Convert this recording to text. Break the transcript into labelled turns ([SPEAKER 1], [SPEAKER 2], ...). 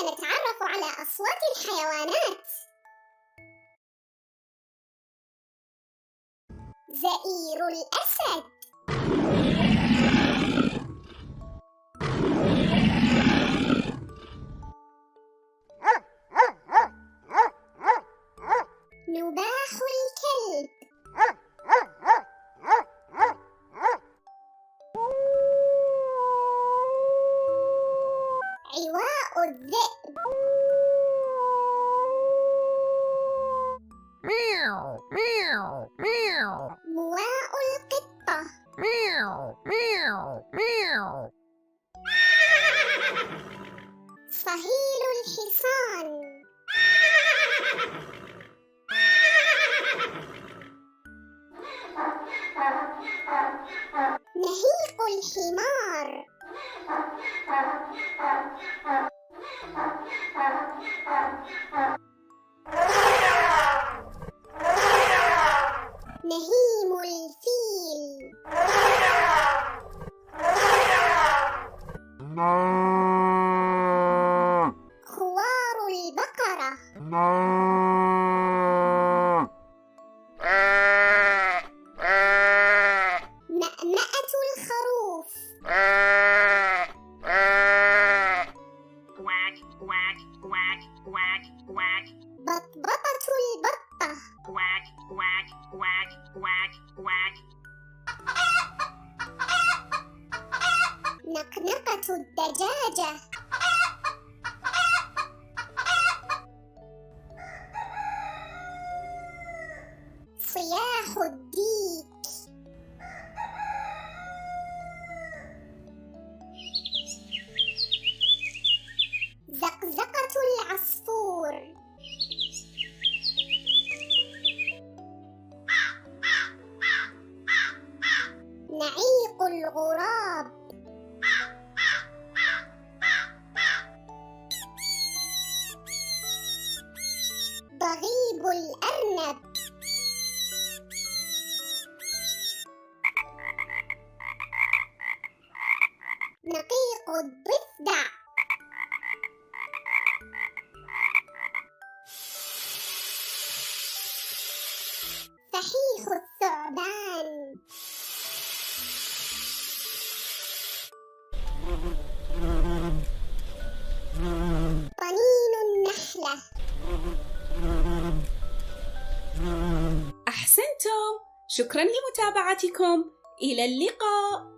[SPEAKER 1] نتعرف على أصوات الحيوانات. زئير الأسد، نباح الكلب، عواء الذئب،
[SPEAKER 2] مياو مياو مياو
[SPEAKER 1] مواء القطة،
[SPEAKER 2] مياو مياو مياو
[SPEAKER 1] صهيل الحصان، نهيق الحمار، نهيم الفيل، خوار البقرة، مأمأة الخروف، بطبطة البطة، نقنقة الدجاجة، صياح الديك، زقزقة العصفور، نعيق الغراب، ضغيب الأرنب، نقيق الضفدع، فحيح الثعبان، طنين النحلة.
[SPEAKER 3] أحسنتم، شكراً لمتابعتكم، إلى اللقاء.